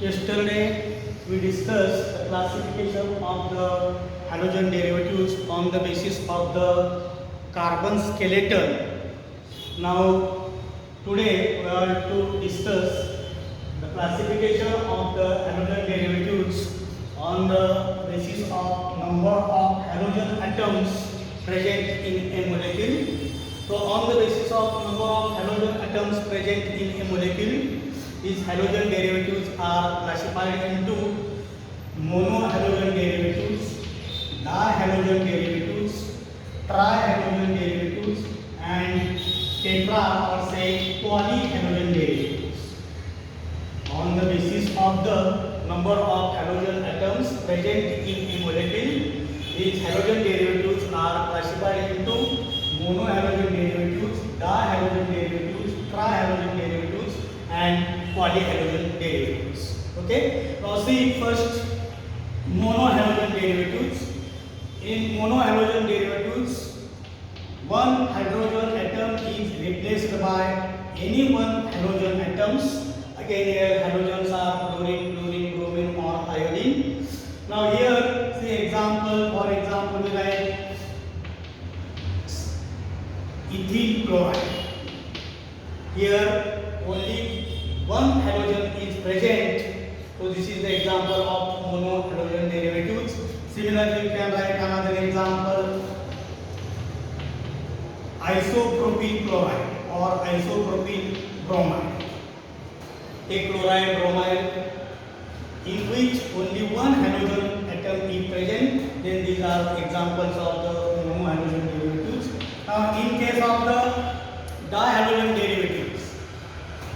Yesterday we discussed the classification of the halogen derivatives on the basis of the carbon skeleton. Now today we are to discuss the classification of the halogen derivatives on the basis of number of halogen atoms present in a molecule. So on the basis of number of halogen atoms present in a molecule, these halogen derivatives are classified into monohalogen derivatives, dihalogen derivatives, trihalogen derivatives, and tetra or say polyhalogen derivatives. On the basis of the number of halogen atoms present in a molecule, these halogen derivatives are classified into monohalogen derivatives, dihalogen derivatives, trihalogen derivatives, and polyhalogen derivatives. Okay, now see first monohalogen derivatives. In monohalogen derivatives, one hydrogen atom is replaced by any one halogen atoms. Again here halogens are chlorine, fluorine, bromine or iodine. Now here see example, for example we write ethyl chloride. Here only one halogen is present, so this is the example of monohalogen derivatives. Similarly, you can write another example, isopropyl chloride or isopropyl bromide. A chloride bromide in which only one halogen atom is present, then these are examples of the monohalogen derivatives. Now, in case of the dihalogen derivatives,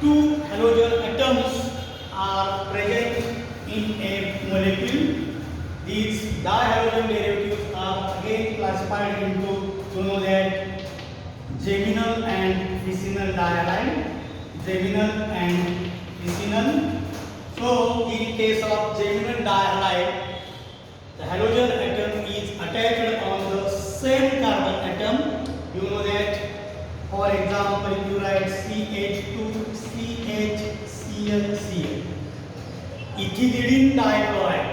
two halogen atoms are present in a molecule. These dihalogen derivatives are again classified into, you know that, geminal and fissional dihalide. Geminal and fissional. So, in case of geminal dihalide, the halogen atom is attached on the same carbon atom. You know that. For example, if you write CH2, CHCl, Cl. Ethylene dichloride.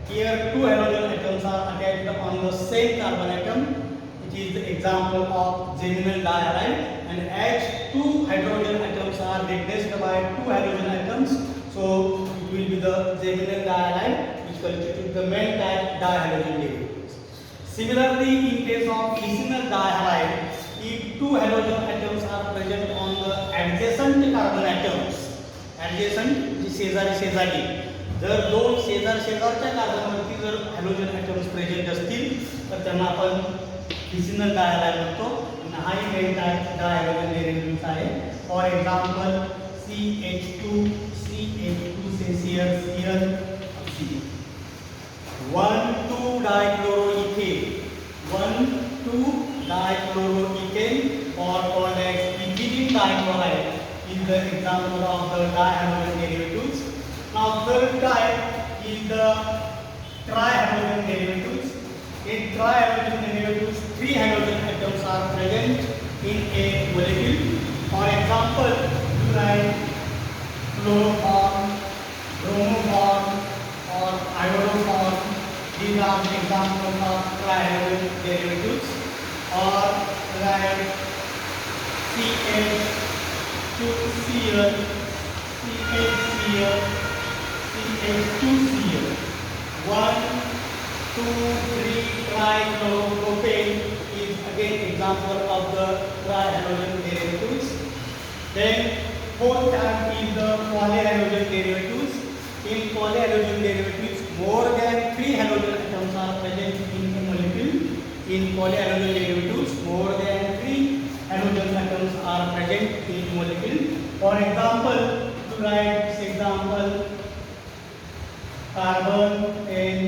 Here two halogen atoms are attached on the same carbon atom. It is the example of geminal dihalide. And as two hydrogen atoms are replaced by two halogen atoms, so it will be the geminal dihalide which constitutes the main dihalogen derivatives. Similarly, in case of fissional dihalide, if two halogen atoms are present on the adjacent carbon atoms, adjacent शेजारी जर दोन शेजारच्या कार्बनवरती जर halogen atoms present असतील तर त्यांना आपण फिशनल डायहालाइड म्हणतो. हा एक मेन डायहॅलोजन डेरिव्हेटिव्ह आहे. For example CH2 CH2 Cl 1,2 dichloroethane 1,2 dichloroethane or called as ethylene dichloride is the example of the dihalogen derivatives. Now third type is the trihalogen derivatives. In trihalogen derivatives, three halogen atoms are present in a molecule. For example, you write chloroform, bromoform or iodoform. These are the examples of trihalogen derivatives. Or write CH2Cl, CHCl, CH2Cl. 1, 2, 3 trichlopropane is again example of the trihalogen derivatives. Then fourth type is the polyhalogen derivatives. In polyhalogen derivatives, more than 3 halogen atoms are present in a molecule. In polyhalogen derivatives, more than 3 halogen atoms are present in a molecule. For example, to write this example, carbon and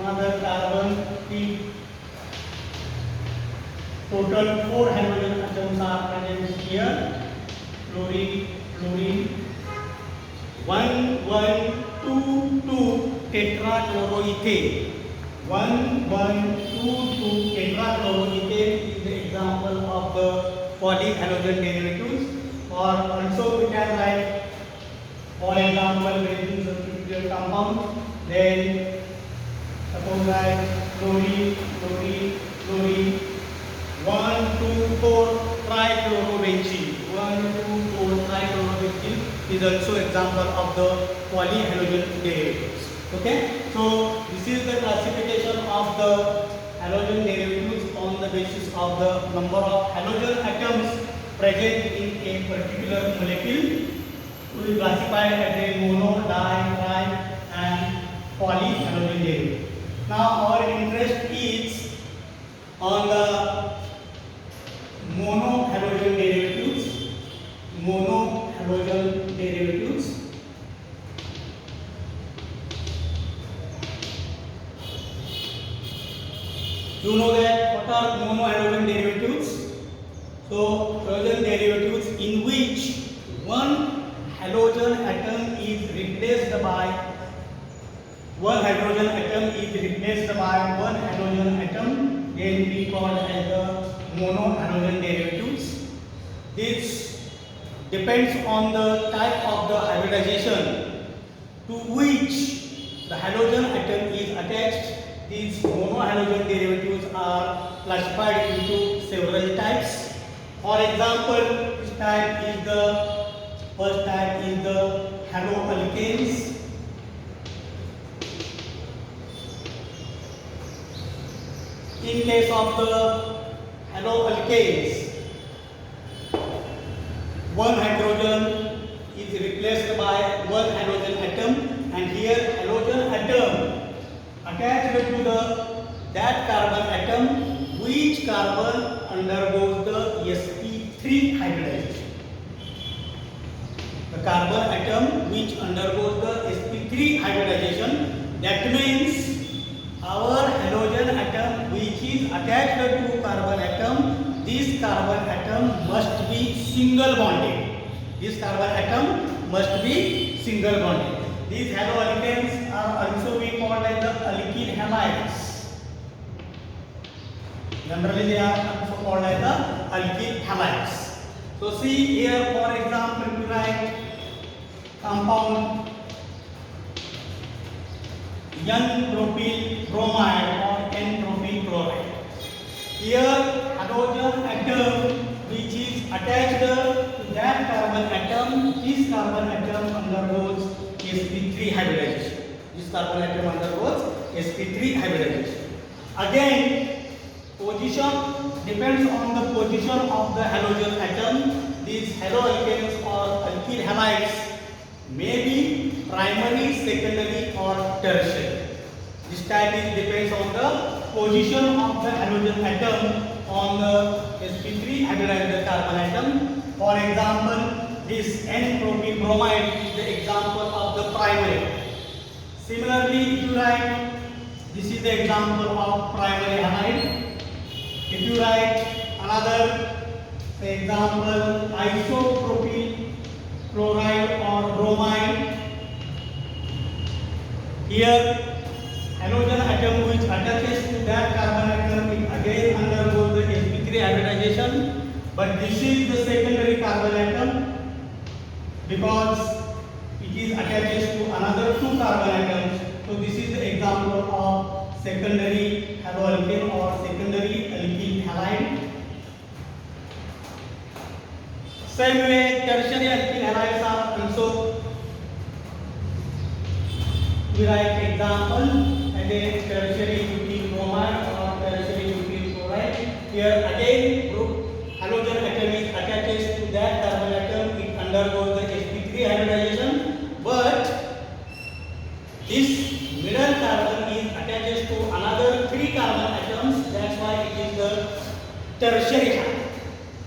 another carbon, total 4 halogen atoms are present here. Fluorine, fluorine. 1, 1, 2, 2 tetrachloroethane. 1, 1, 2, 2 tetrachloroethane is the example of the polyhalogen derivatives. Or also we can write For example, benzene substituted compound, then suppose like chlorine, chlorine, chlorine, 1, 2, 4 trichlorobenzene. 1, 2, 4 trichlorobenzene is also example of the polyhalogen derivatives. Okay, so this is the classification of the halogen derivatives on the basis of the number of halogen atoms present in a particular molecule. We will classify it as a mono, di, tri and polyhalogen derivative. Now our interest is on the monohalogen derivatives. Monohalogen derivatives. You know that what are monohalogen derivatives? So halogen derivatives in which one halogen atom is replaced by one halogen atom, then we call as the monohalogen derivatives. This depends on the type of the hybridization to which the halogen atom is attached. These monohalogen derivatives are classified into several types. For example, this type is the first type is the haloalkanes. In case of the haloalkanes, one hydrogen is replaced by one halogen atom, and here halogen atom attached to that carbon atom, which carbon undergoes the sp3 hybridization. The carbon atom which undergoes the sp3 hybridization, that means our halogen atom which is attached to carbon atom, this carbon atom must be single bonded. This carbon atom must be single bonded. These haloalkanes are also being called as the alkyl halides. Generally they are also called as the alkyl halides. So see here, for example, we write compound N-propyl bromide or N-propyl chloride. Here halogen atom which is attached to that carbon atom, this carbon atom undergoes sp3 hybridization. This carbon atom undergoes sp3 hybridization. Again, position depends on the position of the halogen atom. These haloalkanes or alkyl halides may be primary, secondary or tertiary. This type depends on the position of the halogen atom on the sp3 hybridized carbon atom. For example, this N-propyl bromide is the example of the primary. Similarly, if you write, this is the example of primary halide. If you write another, for example, isopropyl chloride or bromide, here halogen atom which attaches to that carbon atom it again undergoes the sp3 hybridization, but this is the secondary carbon atom because it is attached to another two carbon atoms. So this is the example of secondary haloalkane or secondary alkyl halide. Same way, tertiary alkyl halides are also. We write example again tertiary butyl bromide or tertiary butyl chloride. Here again group halogen atom is attached to that carbon atom. It undergoes the sp3 hybridization, but this middle carbon is attached to another three carbon atoms. That's why it is the tertiary halide.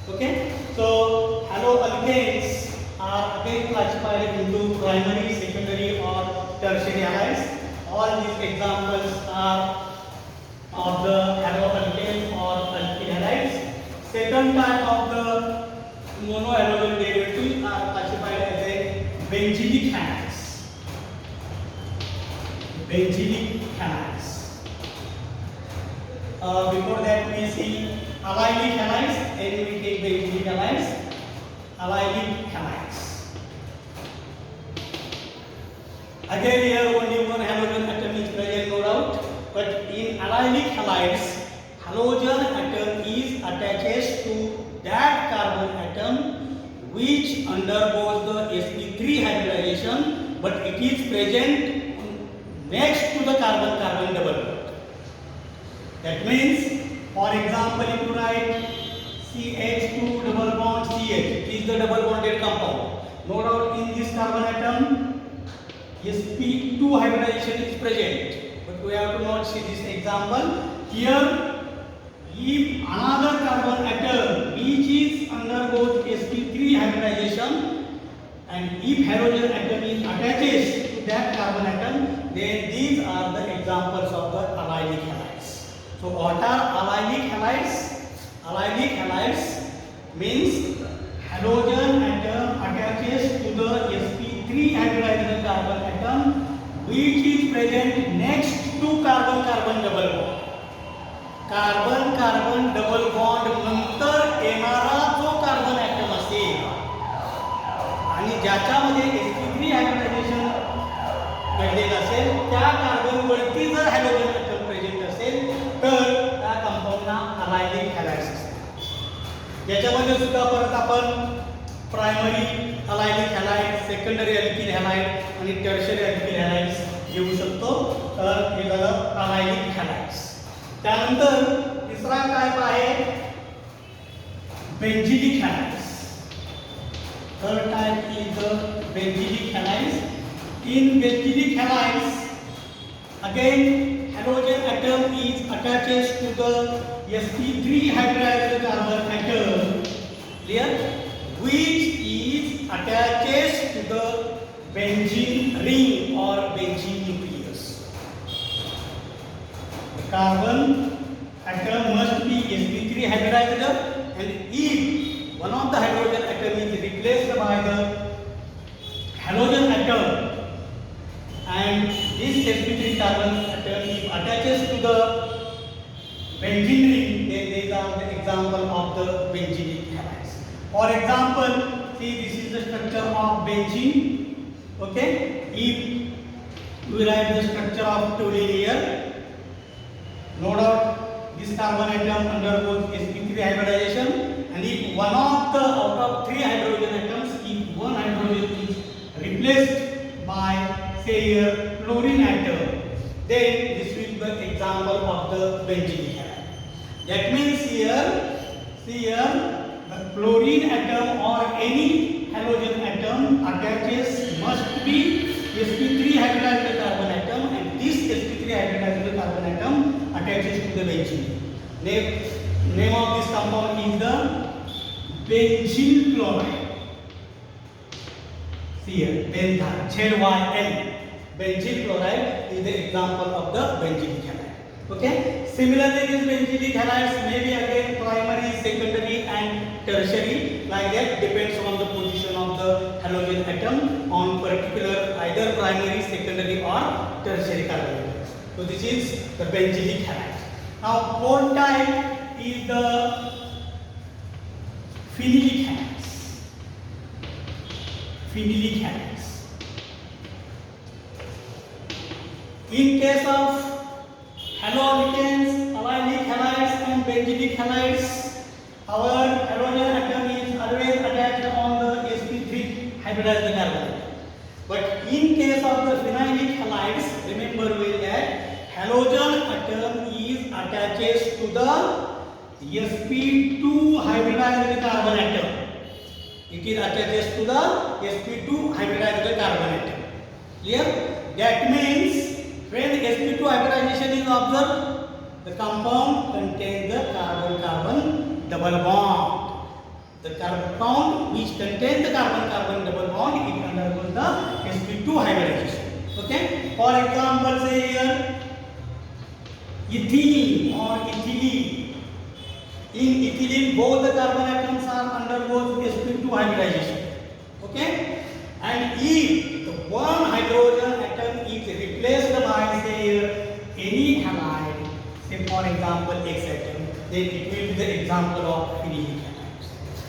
Okay, so haloalkanes are again classified into primary, secondary or tertiary halides. All these examples are of the haloalkane or alkyl halides. Second type of the monohalogen derivatives are classified as a benzenic halides. Benzenic halides. Before that we see allylic halides, and we take benzenic halides. Allylic halides. Again here only one halogen atom is present, no doubt. But in allylic halides, halogen atom is attached to that carbon atom which undergoes the sp3 hybridization, but it is present next to the carbon-carbon double bond. That means, for example, if you write CH2 double bond CH, it is the double bonded compound. No doubt in this carbon atom, sp2 hybridization is present. But we have to not see this example. Here, if another carbon atom which is undergoes sp3 hybridization, and if halogen atom is attached to that carbon atom, then these are the examples of the allylic halides. So what are allylic halides? Allylic halides means halogen atom attaches to the sp3 hybridized carbon atom which is present next to carbon-carbon double bond. Carbon-carbon double bond नंतर येणारा जो carbon atom असेल आणि ज्याच्यामध्ये sp3 hybridisation घडलेलं असेल, त्या कार्बनवरती जर हॅलोजन ॲटम प्रेझेंट असेल तर त्या कंपाऊंडला allylic halides असतात. ज्याच्यामध्ये सुद्धा परत आपण primary allylic halides, secondary alkyl halide आणि टर्शियरी अल्किल हॅलाइड्स घेऊ शकतो. तर हे झालं allylic halides. त्यानंतर तिसरा टाइप आहे benzylic halides. Third type is the benzylic halides. In benzylic halides again halogen atom is attached to the sp3 hybridized carbon atom, clear, which is attached to the benzene ring or benzene nucleus. Carbon atom must be sp3 hybridized, and if one of the hydrogen atom is replaced by the halogen atom and this sp3 carbon atom is attaches to the benzene ring, then these are the example of the benzenic halides. For example, see, this is the structure of benzene. Okay, if we write the structure of toluene here, no doubt this carbon atom undergoes sp3 hybridization, and if one of the out of three hydrogen atoms, if one hydrogen is replaced by say here chlorine atom, then this will be the example of the benzenic halide. That means here, see here, the chlorine atom or any halogen atom attaches must be sp3 hybridized carbon atom, and this sp3 hybridized carbon atom attaches to the benzene. Name of this compound is the benzene chloride. See here, benzene, ZYN. Benzene chloride is the example of the benzenic halide. Okay. Similarly, these benzenic halides may be again primary, secondary, and tertiary. Like that, depends on the position of the halogen atom on particular either primary, secondary, or tertiary carbon atoms. So this is the benzenic halide. Now, fourth type is the phenylic halides. Phenylic halides. In case of haloalkanes, allylic halides, and benzenic halides, our halogen atom is always attached on the sp3 hybridized carbon. But in case of the phenylic halides, remember well that halogen atom is attached to the sp2 hybridized carbon atom. It is attached to the sp2 hybridized carbon atom. Clear? That means when sp2 hybridization is observed, the compound contains the carbon-carbon double bond. The compound which contains the carbon-carbon double bond, it undergoes the sp2 hybridization. Okay? For example, say here ethene or ethylene. In ethylene, both the carbon atoms are undergoes sp2 hybridization. Okay? And if the one hydrogen atom is replaced by say any halide, say for example X atom, then it will be the example of phenylic halides.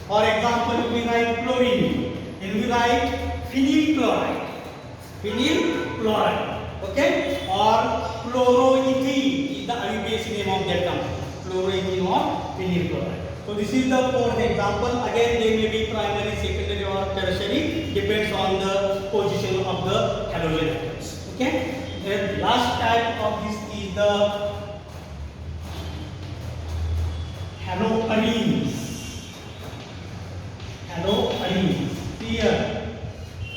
For example, if we write chlorine, then we write phenyl chloride. Phenyl chloride. Okay, or chloroethene is the IUPAC name of that compound. Chloroethene or phenyl chloride. So this is the fourth example. Again, they may be primary, secondary, or tertiary, depends on the position of the halogen atoms. Okay. The last type of this is the haloarenes. Haloarenes. Here,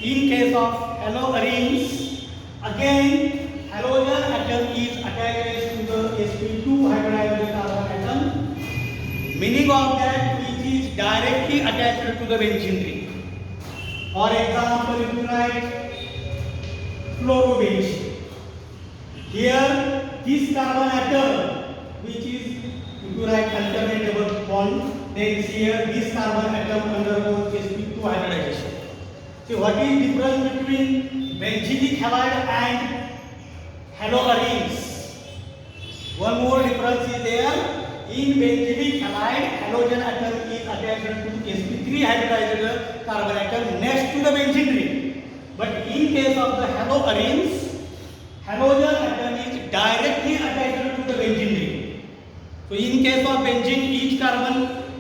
in case of haloarenes, again halogen atom is attached to the sp2 hybridized carbon atom, meaning of that which is directly attached to the benzene ring. For example, if you write fluorobenzene, here this carbon atom which is, if you write alternate double bond, then here this carbon atom undergoes sp2 hybridization. See, what is difference between benzenic halide and haloarenes? One more difference is there. In benzenic halide, halogen atom is attached to sp3 hybridized carbon atom next to the benzene ring. But in case of the haloarenes, halogen atom is directly attached to the benzene ring. So in case of benzene, each carbon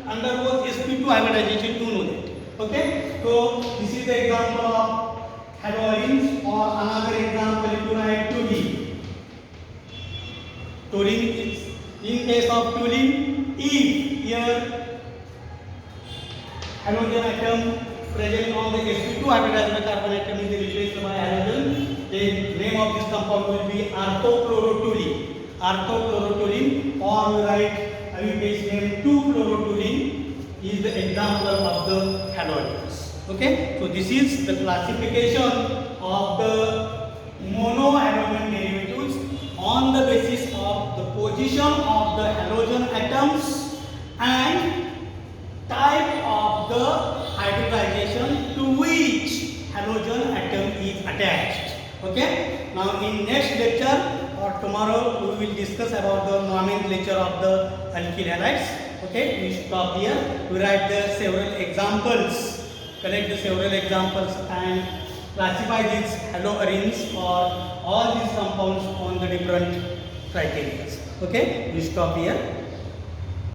undergoes sp2 hybridization. You know that. Okay. So this is the example of haloarenes, or another example if you write toluene. Toluene is, in case of toluene, if here halogen atom present on the sp2 hybridized carbon atom is replaced by halogen, the name of this compound will be orthochlorotoluene. Orthochlorotoluene, or we write IUPAC name 2-chlorotoluene is the example of the haloarenes. Okay, so this is the classification of the monohalogen derivatives on the basis of the position of the halogen atoms and type of the hybridization to which halogen atom is attached. Okay, now in next lecture or tomorrow we will discuss about the nomenclature of the alkyl halides. Okay, we stop here. We write the several examples, collect the several examples and classify these haloarenes or all these compounds on the different criteria. Okay, we stop here.